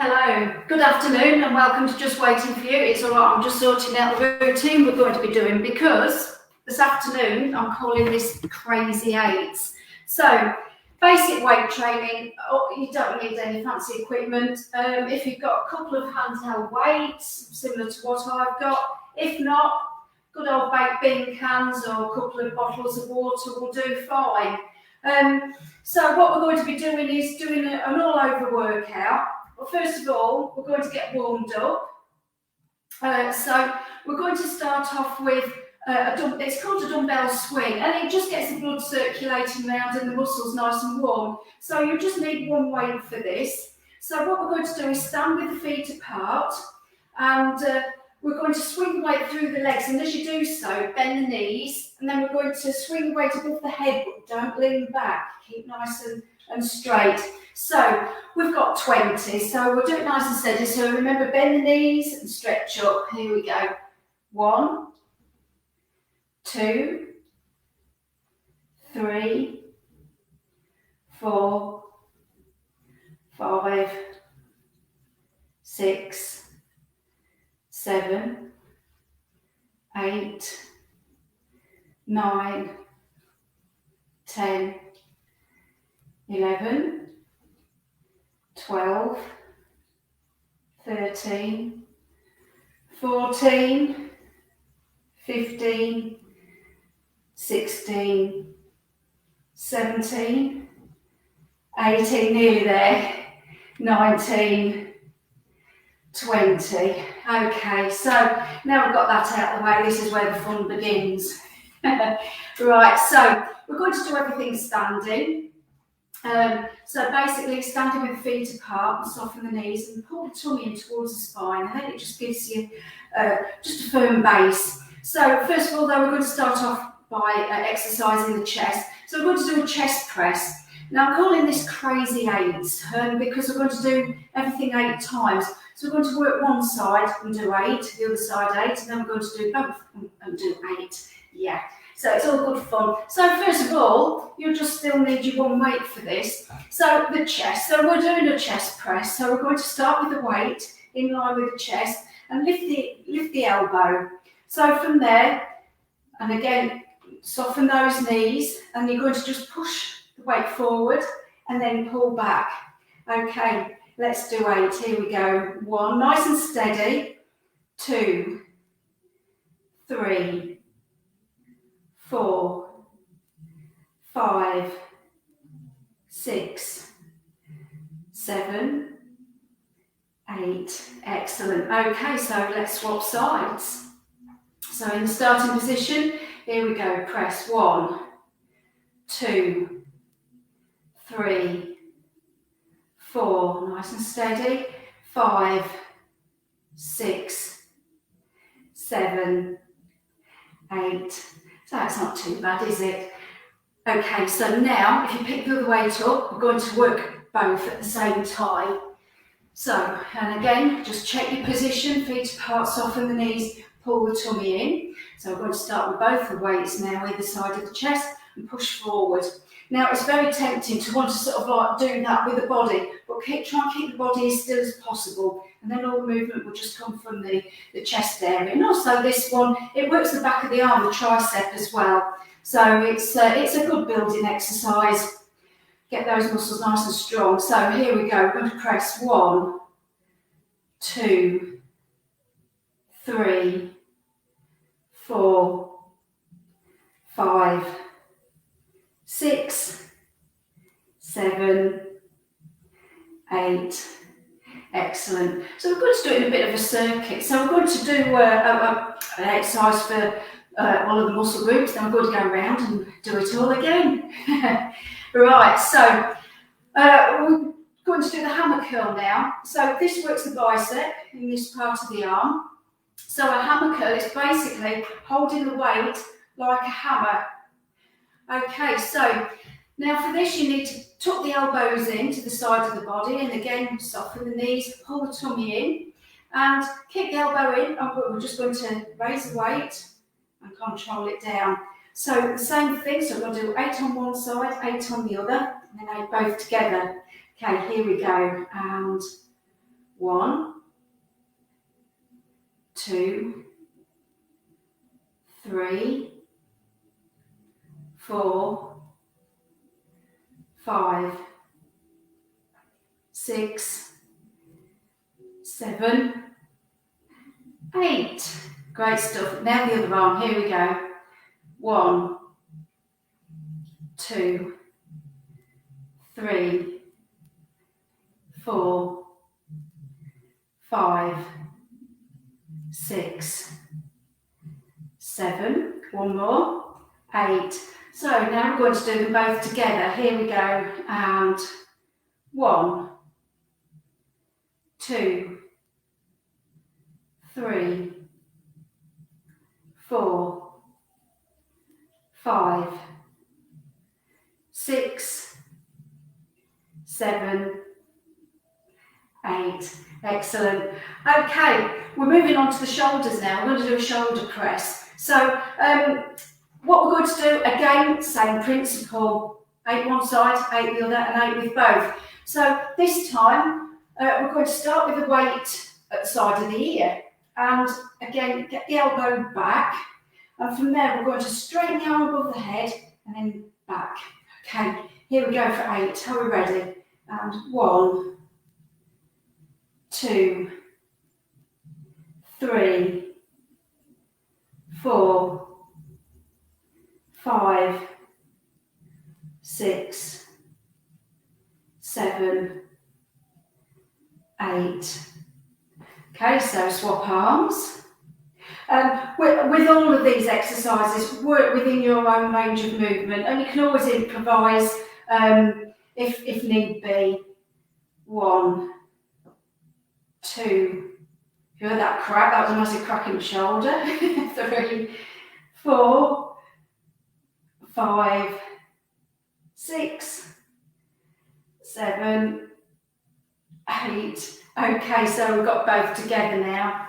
Hello, good afternoon and welcome to Just Waiting For You. It's all right, I'm just sorting out the routine we're going to be doing because this afternoon I'm calling this Crazy Eights. So, basic weight training, you don't need any fancy equipment. If you've got a couple of handheld weights, similar to what I've got, if not, good old baked bean cans or a couple of bottles of water will do fine. So what we're going to be doing is doing an all-over workout. Well, first of all, we're going to get warmed up. So we're going to start off with it's called a dumbbell swing, and it just gets the blood circulating around and the muscles nice and warm. So you just need one weight for this. So what we're going to do is stand with the feet apart, and we're going to swing the weight through the legs. And as you do so, bend the knees, and then we're going to swing the weight above the head, but don't lean back. Keep nice and straight. So we've got 20, so we'll do it nice and steady. So remember, bend the knees and stretch up. Here we go. 1, 2, 3, 4, 5, 6, 7, 8, 9, 10, 11, 12, 13, 14, 15, 16, 17, 18, nearly there, 19, 20. Okay, so now we've got that out of the way, this is where the fun begins. Right, so we're going to do everything standing. So basically standing with the feet apart and soften the knees and pull the tummy in towards the spine, and then it just gives you just a firm base. So first of all though, we're going to start off by exercising the chest. So we're going to do a chest press. Now I'm calling this Crazy Eights because we're going to do everything 8 times. So we're going to work one side and do 8, the other side 8, and then we're going to do both and do 8. Yeah. So it's all good fun. So first of all, you'll just still need your one weight for this. So the chest, so we're doing a chest press. So we're going to start with the weight in line with the chest and lift the elbow. So from there, and again, soften those knees, and you're going to just push the weight forward and then pull back. Okay, let's do 8. Here we go. 1, nice and steady. 2, 3, 4, 5, 6, 7, 8. Excellent. Okay, so let's swap sides. So in the starting position, here we go. Press 1, 2, 3, 4. Nice and steady. 5, 6, 7, 8. So that's not too bad, is it? Okay, so now if you pick the other weight up, we're going to work both at the same time. So, and again, just check your position, feet apart, soften the knees, pull the tummy in. So we're going to start with both the weights now, either side of the chest, and push forward. Now it's very tempting to want to sort of like do that with the body, but try and keep the body as still as possible, and then all the movement will just come from the chest area. And also this one, it works the back of the arm, the tricep as well. So it's a good building exercise. Get those muscles nice and strong. So here we go. We're going to press 1, 2, 3, 4, 5, 6, 7, 8. Excellent. So we're going to do it in a bit of a circuit. So we're going to do an exercise for all of the muscle groups. Then we're going to go around and do it all again. Right. So we're going to do the hammer curl now. So this works the bicep in this part of the arm. So a hammer curl is basically holding the weight like a hammer. Okay, so now for this you need to tuck the elbows in to the side of the body, and again soften the knees, pull the tummy in and kick the elbow in, and we're just going to raise the weight and control it down. So the same thing, so we're going to do 8 on one side, 8 on the other, and then 8 both together. Okay, here we go, and 1, 2, 3, 4, 5, 6, 7, 8. Great stuff. Now the other arm. Here we go. 1, 2, 3, 4, 5, 6, 7. One more. 8. So now we're going to do them both together. Here we go. And 1, 2, 3, 4, 5, 6, 7, 8. Excellent. Okay, we're moving on to the shoulders now. We're going to do a shoulder press. So what we're going to do, again, same principle. 8 one side, 8 the other, and 8 with both. So this time, we're going to start with the weight at the side of the ear. And again, get the elbow back. And from there, we're going to straighten the arm above the head and then back. Okay, here we go for 8. Are we ready? And 1, 2, 3, 4, 5, 6, 7, 8. Okay, so swap arms. With all of these exercises, work within your own range of movement, and you can always improvise if need be. 1, 2, you heard that crack? That was a massive crack in the shoulder. 3, 4, 5, 6, 7, 8. Okay, so we've got both together now.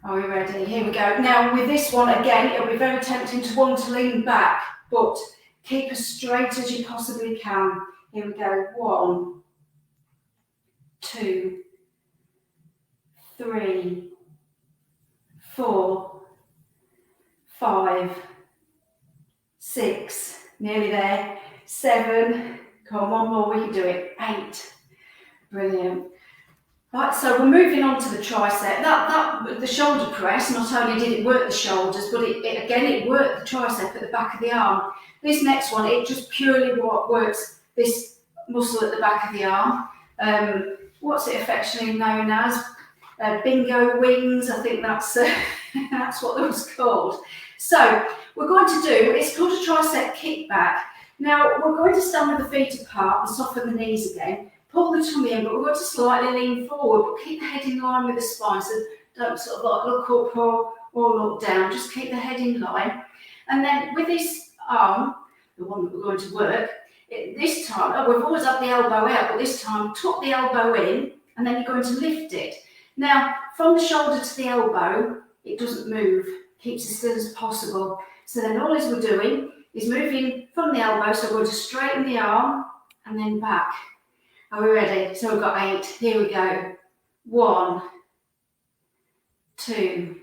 Are we ready? Here we go. Now with this one, again, it'll be very tempting to want to lean back, but keep as straight as you possibly can. Here we go. 1, 2, 3, 4, 5, 6, nearly there, 7, come on, one more, we can do it, 8, brilliant. Right, so we're moving on to the tricep. The shoulder press, not only did it work the shoulders, but it worked the tricep at the back of the arm. This next one, it just purely works this muscle at the back of the arm. What's it affectionately known as? Bingo wings, I think that's what it was called. So we're going to do, it's called a tricep kickback. Now we're going to stand with the feet apart and soften the knees again. Pull the tummy in, but we're going to slightly lean forward, but keep the head in line with the spine. So don't sort of like look up or look down, just keep the head in line. And then with this arm, the one that we're going to work, this time, we've always had the elbow out, but this time tuck the elbow in, and then you're going to lift it. Now, from the shoulder to the elbow, it doesn't move, keeps as still as possible. So then all we're doing is moving from the elbow, so we're going to straighten the arm and then back. Are we ready? So we've got 8. Here we go. 1, 2,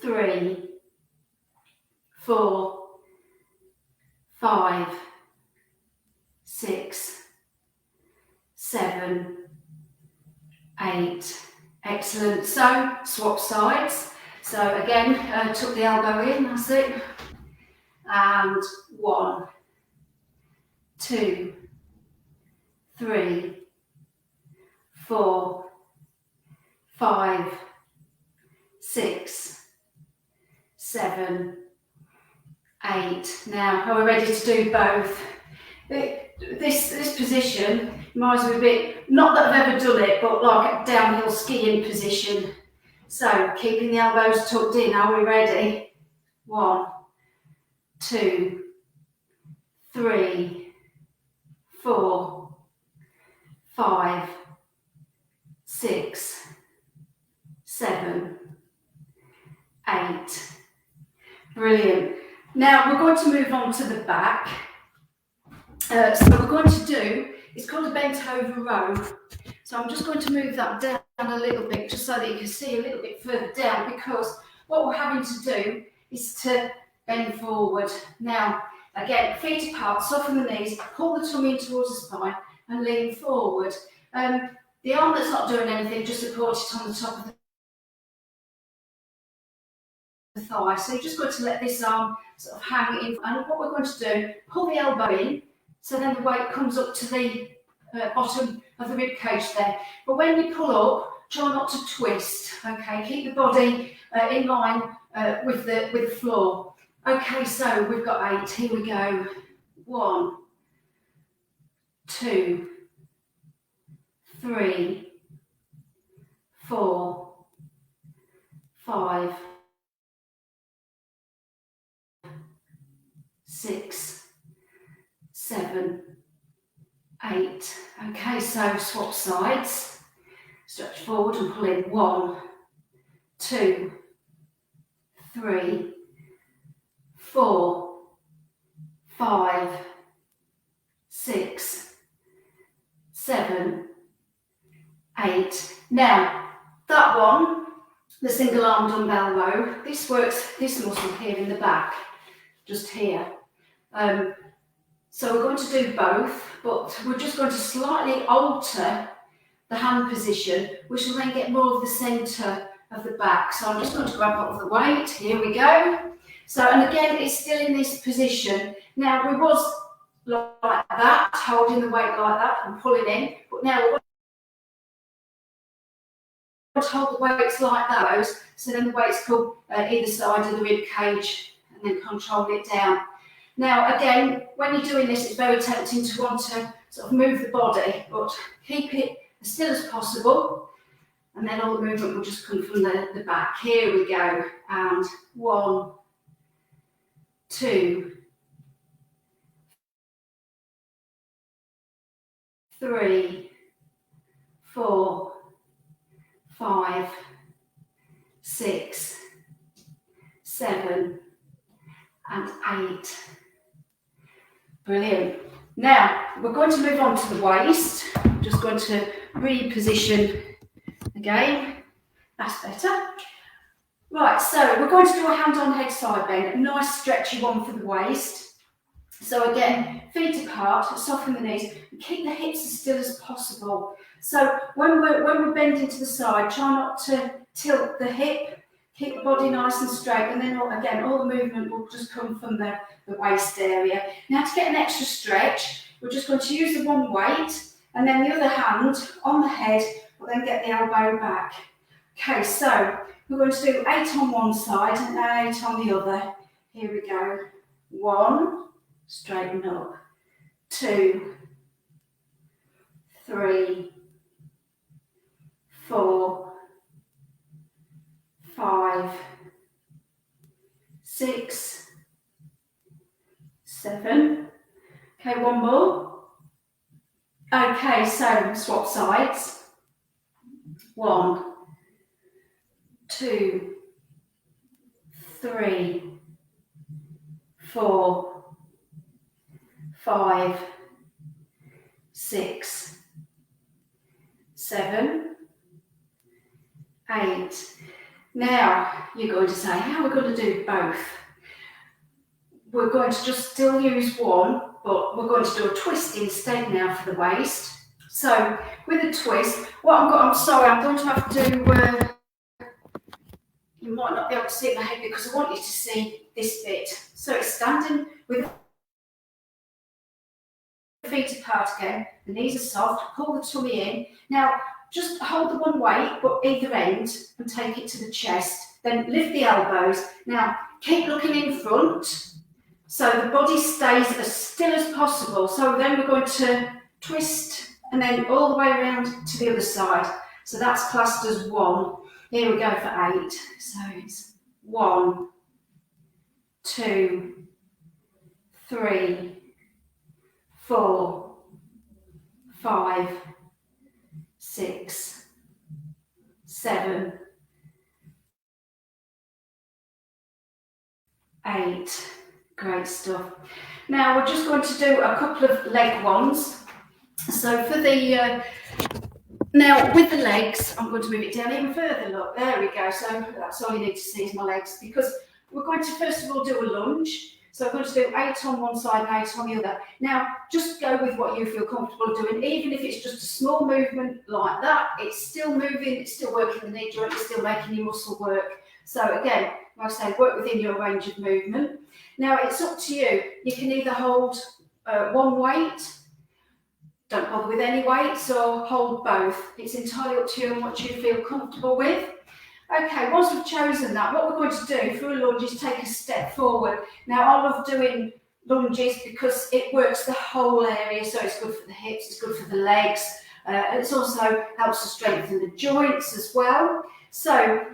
3, 4, 5, 6, 7, 8. Excellent. So swap sides. So again, tuck the elbow in, that's it. And 1, 2, 3, 4, 5, 6, 7, 8. Now, are we ready to do both? This position reminds me a bit, not that I've ever done it, but like a downhill skiing position. So, keeping the elbows tucked in, are we ready? 1, 2, 3, 4, 5, 6, 7, 8. Brilliant. Now we're going to move on to the back. So what we're going to do, it's called a bent over row. So I'm just going to move that down a little bit just so that you can see a little bit further down, because what we're having to do is to bend forward. Now, again, feet apart, soften the knees, pull the tummy in towards the spine and lean forward. The arm that's not doing anything, just support it on the top of the thigh. So you're just going to let this arm sort of hang in. And what we're going to do, pull the elbow in, so then the weight comes up to the bottom of the rib cage there. But when you pull up, try not to twist. Okay, keep the body in line with the floor. Okay, so we've got 8. Here we go. 1, 2, 3, 4, 5, 6, 7, 8. Okay, so swap sides. Stretch forward and pull in. 1, 2, 3, 4, 5, 6, 7, 8. Now, that one, the single arm dumbbell row, this works this muscle here in the back, just here. So we're going to do both, but we're just going to slightly alter the hand position, which will then get more of the centre of the back. So I'm just going to grab hold of the weight. Here we go. So, and again, it's still in this position. Now, we was like that, holding the weight like that and pulling in, but now we're going to hold the weights like those, so then the weights come either side of the rib cage and then control it down. Now, again, when you're doing this, it's very tempting to want to sort of move the body, but keep it as still as possible, and then all the movement will just come from the back. Here we go, and 1, 2, 3, 4, 5, 6, 7, and 8. Brilliant. Now, we're going to move on to the waist. I'm just going to reposition again. That's better. Right, so we're going to do a hand on head side bend, a nice stretchy one for the waist. So again, feet apart, soften the knees, and keep the hips as still as possible. So when we're bending to the side, try not to tilt the hip, keep the body nice and straight, and then again, all the movement will just come from the waist area. Now, to get an extra stretch, we're just going to use the one weight, and then the other hand on the head will then get the elbow back. Okay, so we're going to do 8 on one side and 8 on the other. Here we go. 1, straighten up. 2, 3, 4, 5, 6, 7. Okay, one more. Okay, so swap sides. 1, 2, 3, 4, 5, 6, 7, 8. Now, you're going to say, how are we going to do both? We're going to just still use one, but we're going to do a twist instead now for the waist. So, with a twist, I'm sorry, I'm going to have to, you might not be able to see my head because I want you to see this bit. So it's standing with the feet apart again, the knees are soft, pull the tummy in. Now, just hold the one weight, but either end, and take it to the chest. Then lift the elbows. Now, keep looking in front, so the body stays as still as possible. So then we're going to twist, and then all the way around to the other side. So that's classed as 1. Here we go for 8. So it's 1, 2, 3, 4, 5, 6, 7, 8. Great stuff. Now we're just going to do a couple of leg ones. So for the Now with the legs, I'm going to move it down even further. Look, there we go. So that's all you need to see is my legs, because we're going to first of all do a lunge. So I'm going to do 8 on one side and 8 on the other. Now, just go with what you feel comfortable doing. Even if it's just a small movement like that, it's still moving, it's still working the knee joint, it's still making your muscle work. So again, like I say, work within your range of movement. Now, it's up to you. You can either hold one weight, don't bother with any weights, or hold both. It's entirely up to you and what you feel comfortable with. Okay, once we've chosen that, what we're going to do for a lunge is take a step forward. Now, I love doing lunges because it works the whole area, so it's good for the hips, it's good for the legs, it also helps to strengthen the joints as well. So,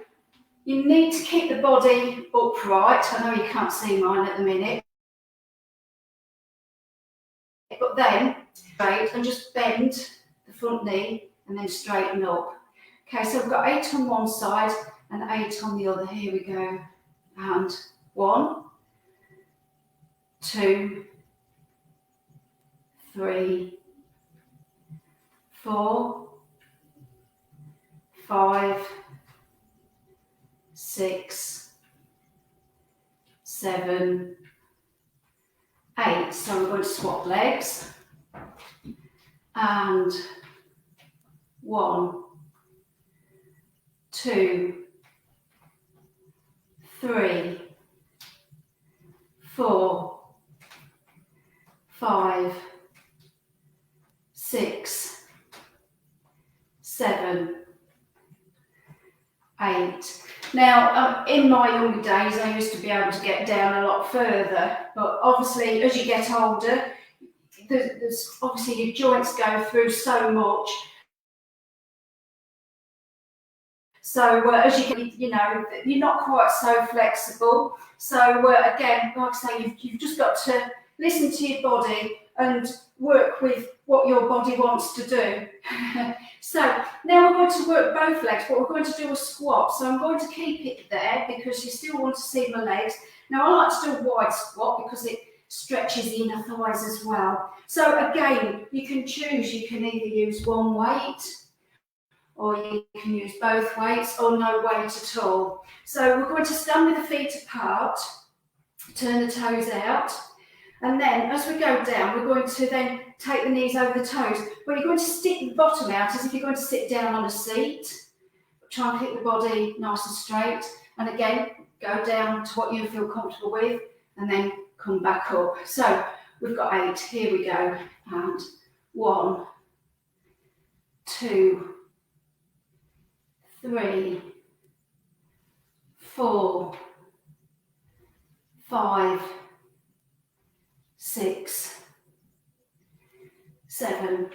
you need to keep the body upright. I know you can't see mine at the minute, but then straight and just bend the front knee and then straighten up. Okay, so we've got 8 on one side and 8 on the other. Here we go. And 1, 2, 3, 4, 5, 6, 7, 8. So we're going to swap legs. And 1, 2, 3, 4, 5, 6, 7, 8. Now, in my younger days, I used to be able to get down a lot further, but obviously, as you get older, there's obviously your joints go through so much. So as you get, you're not quite so flexible. So again, like I say, you've just got to listen to your body and work with what your body wants to do. So now we're going to work both legs, but we're going to do a squat. So I'm going to keep it there because you still want to see my legs. Now I like to do a wide squat because it stretches the inner thighs as well. So again, you can choose. You can either use one weight, or you can use both weights, or no weight at all. So we're going to stand with the feet apart, turn the toes out, and then as we go down, we're going to then take the knees over the toes, but you're going to stick the bottom out as if you're going to sit down on a seat. Try and keep the body nice and straight, and again, go down to what you feel comfortable with, and then come back up. So we've got 8, here we go, and 1, 2, 3, 4, 5, 6, 7,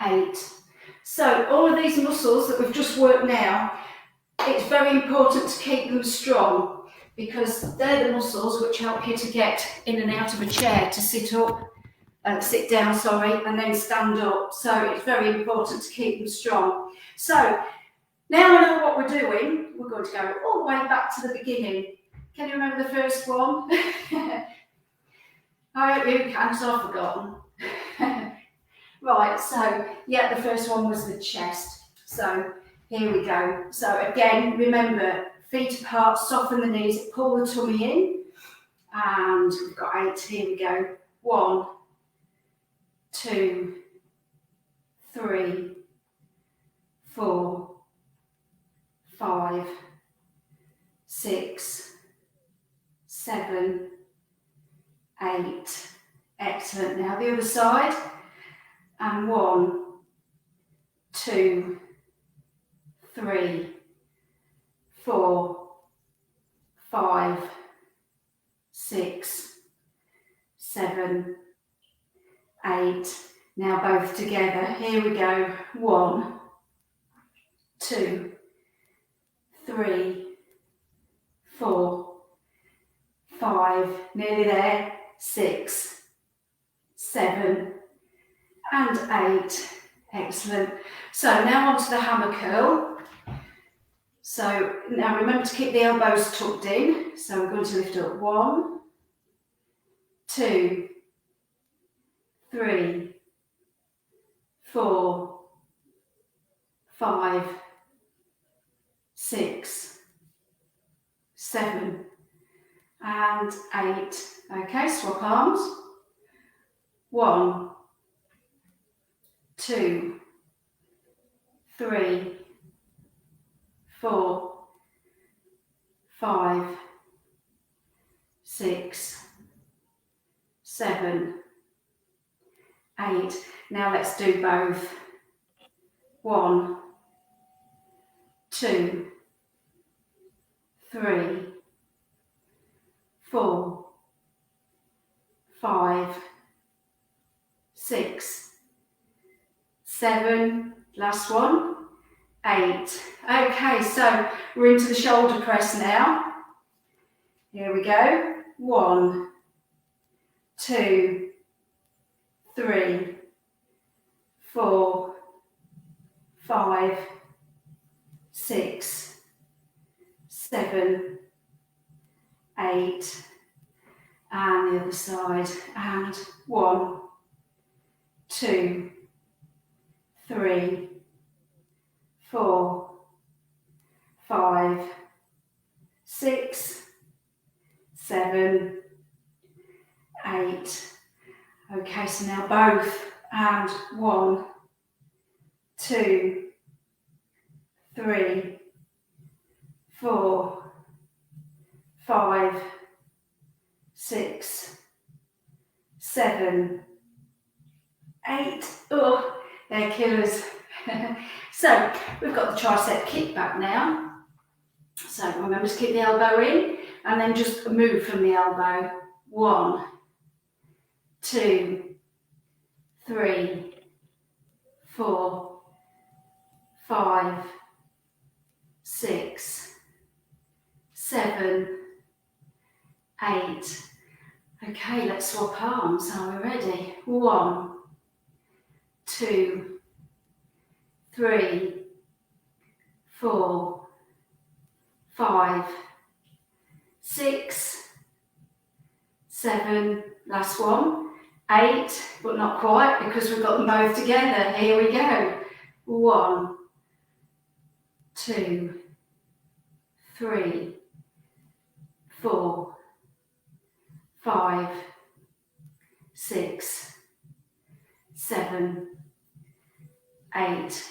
8. So all of these muscles that we've just worked now, it's very important to keep them strong because they're the muscles which help you to get in and out of a chair, to sit down, and then stand up. So it's very important to keep them strong. So now I know what we're doing. We're going to go all the way back to the beginning. Can you remember the first one? I hope you can, because I've forgotten. Right, so yeah, the first one was the chest. So here we go. So again, remember, feet apart, soften the knees, pull the tummy in. And we've got 8, here we go. 1, 2, 3, 4, 5, 6, 7, 8. Excellent. Now the other side. And 1, 2, 3, 4, 5, 6, 7, 8. Now both together. Here we go. 1, 2, 3, 4, 5. Nearly there. 6, 7, and 8. Excellent. So now onto the hammer curl. So now remember to keep the elbows tucked in. So we're going to lift up 1, 2, 3, 4, 5, 6, 7, and 8. Okay, swap arms. 1, 2, 3, 4, 5, 6, 7, 8. Now let's do both. 1, 2, 3, 4, 5, 6, 7, last one, 8. Okay, so we're into the shoulder press now. Here we go. 1, 2, 3, 4, 5, 6, 7, 8, and the other side, and 1, 2, 3, 4, 5, 6, 7, 8. Okay, so now both, and 1, 2, 3, 4, 5, 6, 7, 8. Oh, they're killers. So we've got the tricep kick back now. So remember to keep the elbow in and then just move from the elbow. 1, 2, 3, 4, 5, 6, 7, 8. Okay, let's swap arms. Are we ready? 1, 2, 3, 4, 5, 6, 7, last one, 8, but not quite because we've got them both together. Here we go. 1, 2, 3, 4, 5, 6, 7, 8.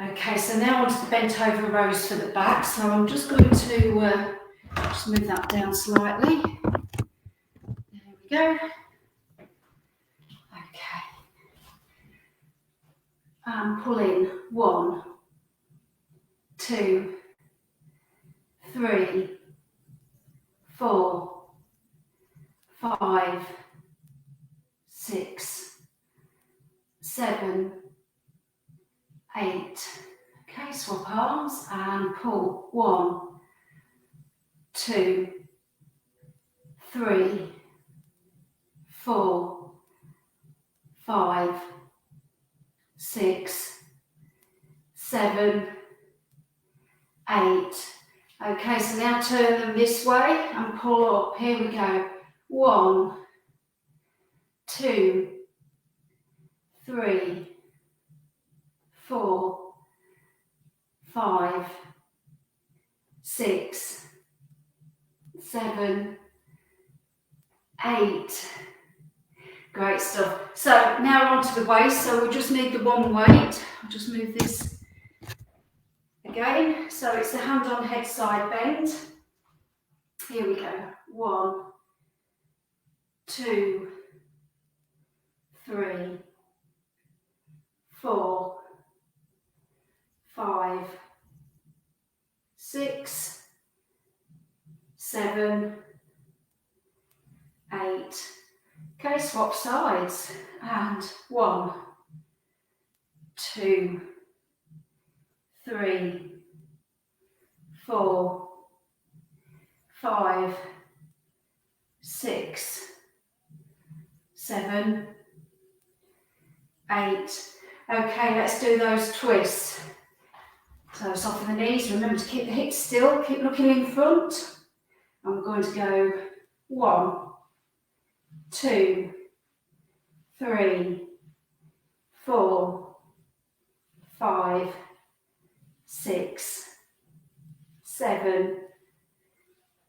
Okay, so now onto the bent over rows for the back. So I'm just going to just move that down slightly. There we go. Okay. And pull in 1, 2, 3, 4, 5, 6, 7, 8. Okay, swap arms and pull. 1, 2, 3, 4, 5, 6, 7, 8. Okay, so now turn them this way and pull up. Here we go. 1, 2, 3, 4, 5, 6, 7, 8. Great stuff. So now onto the waist. So we just need the one weight. I'll just move this again. So it's the hand on head side bend. Here we go. 1, 2, 3, 4, 5, 6, 7, 8. Okay, swap sides. And 1, 2, 3, 4, 5, 6, 7, 8. Okay, let's do those twists. So soften the knees, remember to keep the hips still, keep looking in front. I'm going to go 1, 2, 3, 4, 5, 6, 7,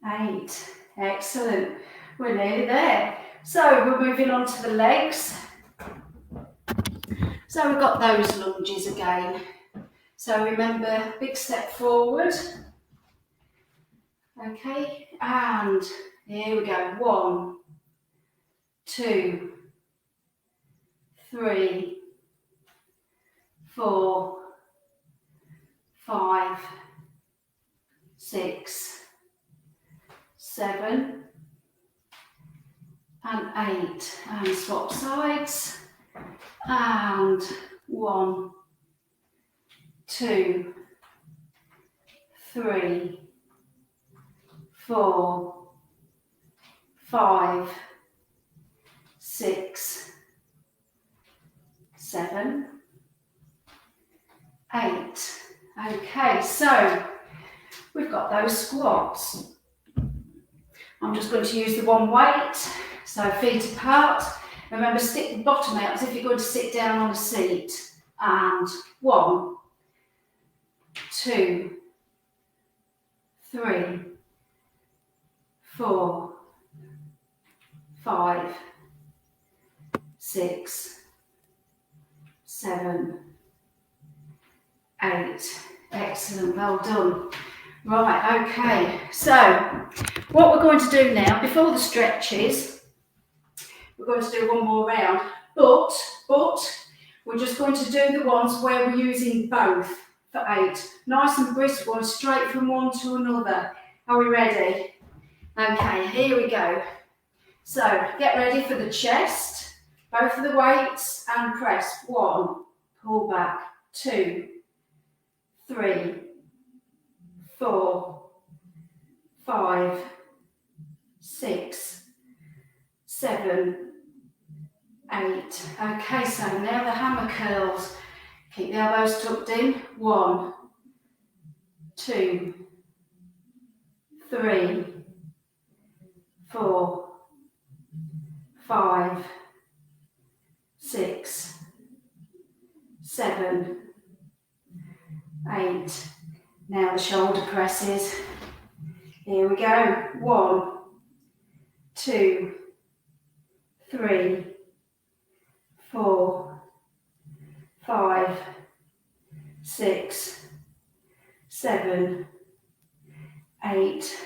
8. Excellent. We're nearly there. So we're moving on to the legs. So we've got those lunges again. So remember, big step forward. Okay, and here we go. 1, 2, 3, 4, 5, 6, 7, and 8. And swap sides. And 1, 2, 3, 4, 5, 6, 7, 8. Okay, so we've got those squats. I'm just going to use the one weight, so feet apart. Remember, stick the bottom out as if you're going to sit down on a seat. And 1, 2, 3, 4, 5, 6, 7, 8. Excellent, well done. Right, okay, so what we're going to do now, before the stretches, we're going to do one more round, but we're just going to do the ones where we're using both for 8. Nice and brisk ones, straight from one to another. Are we ready? Okay, here we go. So get ready for the chest, both of the weights, and press. 1, pull back, 2, 3, 4, 5, 6, 7, 8. Okay, so now the hammer curls. Keep the elbows tucked in. 1, 2, 3, 4, 5, 6, 7, 8. Now the shoulder presses. Here we go. 1, 2, 3, 4, 5, 6, 7, 8.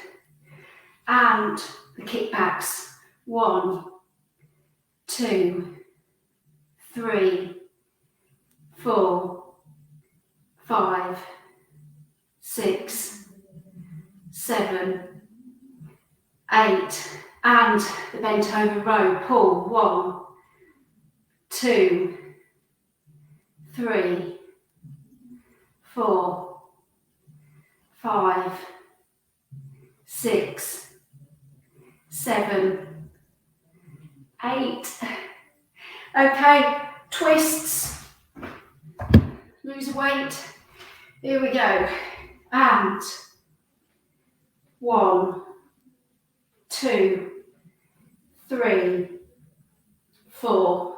And the kickbacks. 1, 2, 3, 4, 5, 6, 7, 8. And the bent over row. Pull. 1, 2, 3, 4, 5, 6, 7, 8. Okay, twists. Lose weight. Here we go. And 1, 2, 3, 4,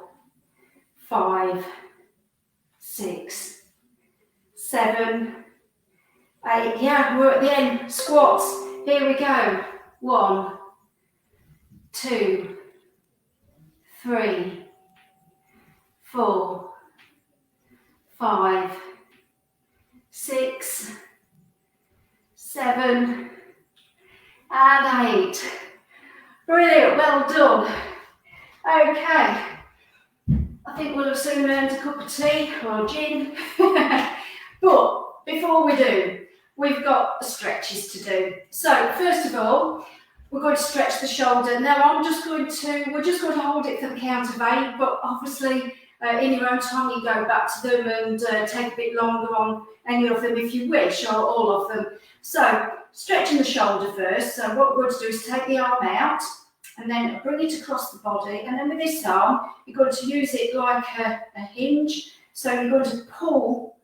5, 6, 7, 8. Yeah, we're at the end. Squats. Here we go. 1, 2, 3, 4, 5, 6, 7, and 8. Brilliant, well done. Okay, I think we'll have soon earned a cup of tea or gin. But before we do, we've got stretches to do. So first of all, we're going to stretch the shoulder. Now we're just going to hold it for the count of 8, but obviously in your own time you go back to them and take a bit longer on any of them if you wish, or all of them. So stretching the shoulder first. So what we're going to do is take the arm out and then bring it across the body, and then with this arm you're going to use it like a hinge. So you're going to pull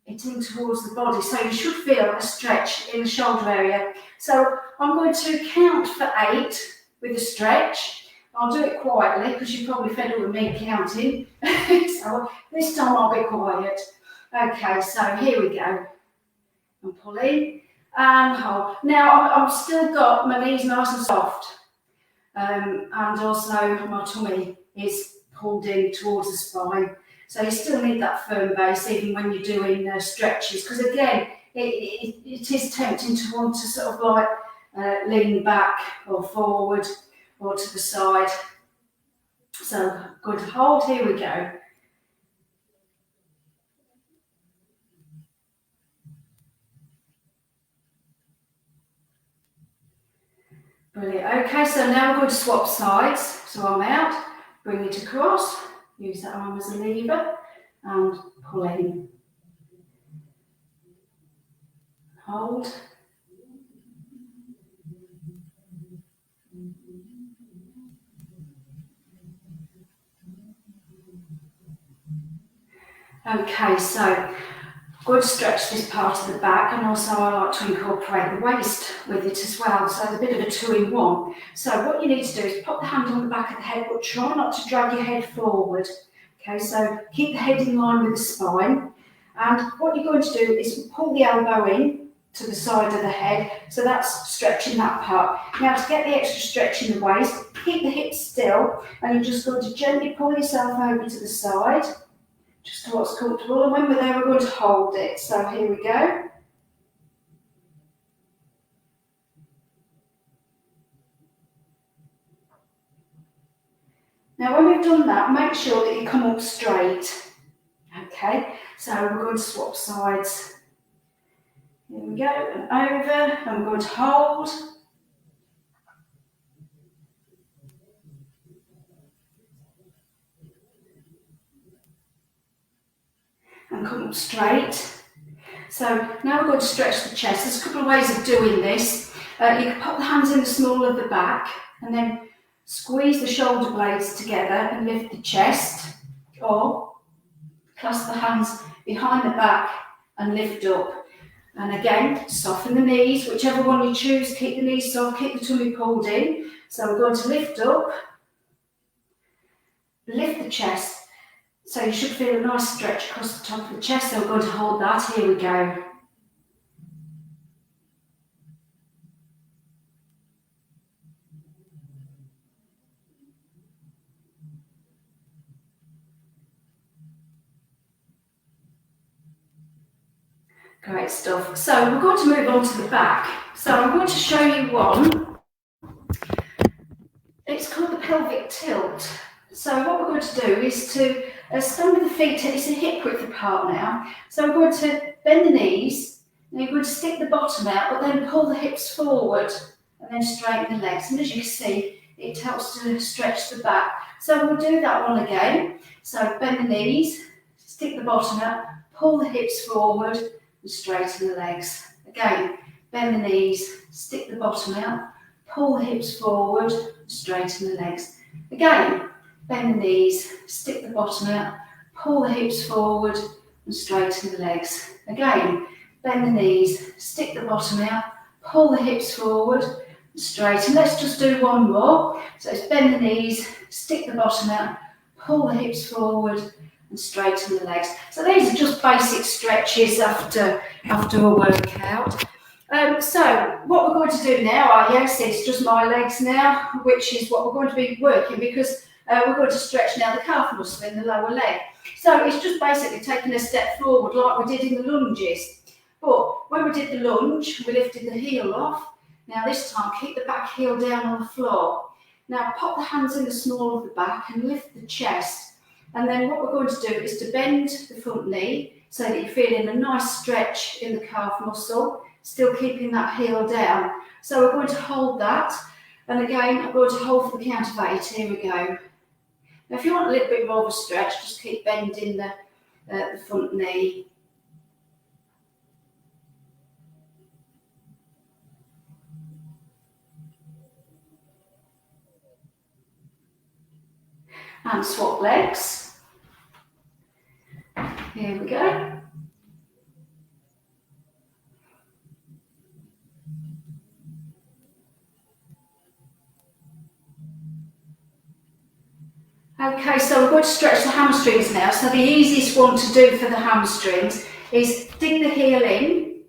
it in towards the body, so you should feel a stretch in the shoulder area. So I'm going to count for 8 with a stretch. I'll do it quietly because you're probably fed up with me counting. So this time I'll be quiet. Okay, so here we go. and pull in and hold. Now I've still got my knees nice and soft, and also my tummy is pulled in towards the spine. So you still need that firm base even when you're doing stretches, because again, it is tempting to want to sort of like lean back or forward or to the side. So good hold, here we go. Brilliant. Okay, so now we're going to swap sides. So I'm out, bring it across, use that arm as a lever and pull in. Hold. Okay, so I'm going to stretch this part of the back, and also I like to incorporate the waist with it as well, so it's a bit of a two-in-one. So what you need to do is put the hand on the back of the head, but try not to drag your head forward. Okay, so keep the head in line with the spine, and what you're going to do is pull the elbow in to the side of the head, so that's stretching that part. Now to get the extra stretch in the waist, keep the hips still, and you're just going to gently pull yourself over to the side, just to what's comfortable, and when we're there we're going to hold it. So here we go. Now when we've done that, make sure that you come up straight. Okay, so we're going to swap sides. Here we go, and over, and we're going to hold. And come up straight. So now we're going to stretch the chest. There's a couple of ways of doing this. You can pop the hands in the small of the back and then squeeze the shoulder blades together and lift the chest, or clasp the hands behind the back and lift up. And again, soften the knees, whichever one you choose, keep the knees soft, keep the tummy pulled in. So we're going to lift up, lift the chest. So you should feel a nice stretch across the top of the chest, so we're going to hold that. Here we go. Great stuff. So we're going to move on to the back. So I'm going to show you one. It's called the pelvic tilt. So what we're going to do is to stand with the feet, it's a hip width apart now. So we're going to bend the knees, and you're going to stick the bottom out, but then pull the hips forward and then straighten the legs. And as you can see, it helps to stretch the back. So we'll do that one again. So bend the knees, stick the bottom out, pull the hips forward and straighten the legs. Again, bend the knees, stick the bottom out, pull the hips forward, straighten the legs. Again, bend the knees, stick the bottom out, pull the hips forward and straighten the legs. Again, bend the knees, stick the bottom out, pull the hips forward and straighten. Let's just do one more. So it's bend the knees, stick the bottom out, pull the hips forward and straighten the legs. So these are just basic stretches after a workout. So what we're going to do now, yes, it's just my legs now, which is what we're going to be working, because we're going to stretch now the calf muscle in the lower leg. So it's just basically taking a step forward like we did in the lunges. But when we did the lunge, we lifted the heel off. Now this time, keep the back heel down on the floor. Now pop the hands in the small of the back and lift the chest. And then what we're going to do is to bend the front knee so that you're feeling a nice stretch in the calf muscle, still keeping that heel down. So we're going to hold that. And again, I'm going to hold for the count of 8. Here we go. Now if you want a little bit more of a stretch, just keep bending the front knee. And swap legs. Here we go. Okay, so we're going to stretch the hamstrings now. So the easiest one to do for the hamstrings is dig the heel in,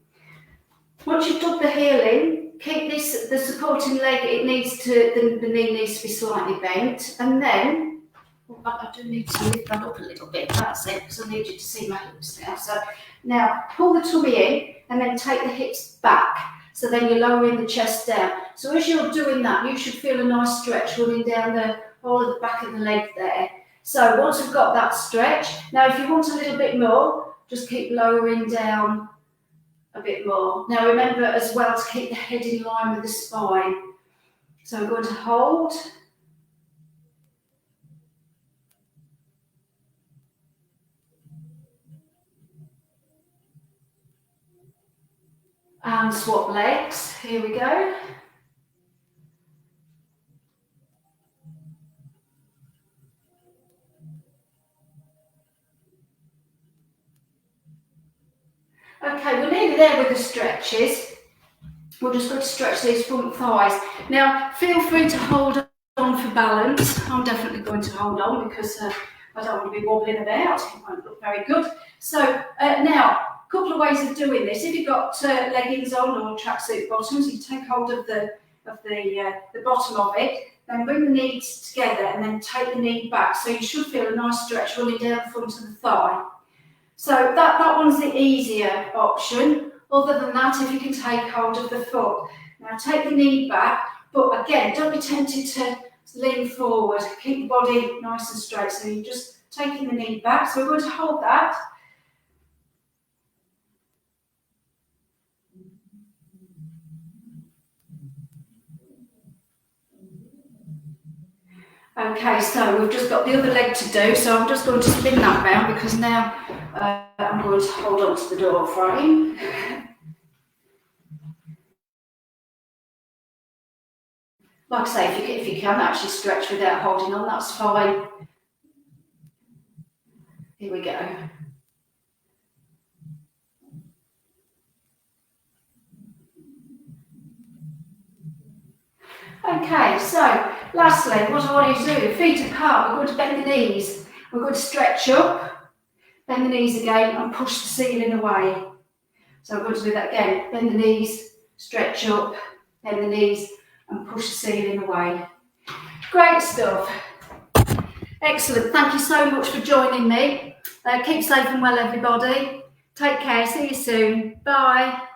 Once you've dug the heel in, keep this, the supporting leg, it needs to, the knee needs to be slightly bent, and then, I do need to lift that up a little bit, that's it, because I need you to see my hips now. So now pull the tummy in, and then take the hips back. So then you're lowering the chest down. So as you're doing that, you should feel a nice stretch running down the whole of the back of the leg there. So once we've got that stretch, now if you want a little bit more, just keep lowering down a bit more. Now remember as well to keep the head in line with the spine. So I'm going to hold. And swap legs. Here we go. Okay, we're nearly there with the stretches. We're just going to stretch these front thighs. Now, feel free to hold on for balance. I'm definitely going to hold on because I don't want to be wobbling about. It won't look very good. So now, a couple of ways of doing this. If you've got leggings on or tracksuit bottoms, you take hold of the bottom of it, then bring the knees together and then take the knee back. So you should feel a nice stretch running down the front of the thigh. So that one's the easier option. Other than that, if you can take hold of the foot. Now take the knee back, but again, don't be tempted to lean forward. Keep the body nice and straight. So you're just taking the knee back. So we're going to hold that. Okay, so we've just got the other leg to do, so I'm just going to spin that round because now I'm going to hold on to the door frame. Like I say, if you can actually stretch without holding on, that's fine. Here we go. Okay, so lastly, what I want you to do, feet apart, we're going to bend the knees. We're going to stretch up, bend the knees again and push the ceiling away. So I'm going to do that again, bend the knees, stretch up, bend the knees and push the ceiling away. Great stuff. Excellent, thank you so much for joining me. Keep safe and well everybody. Take care, see you soon, bye.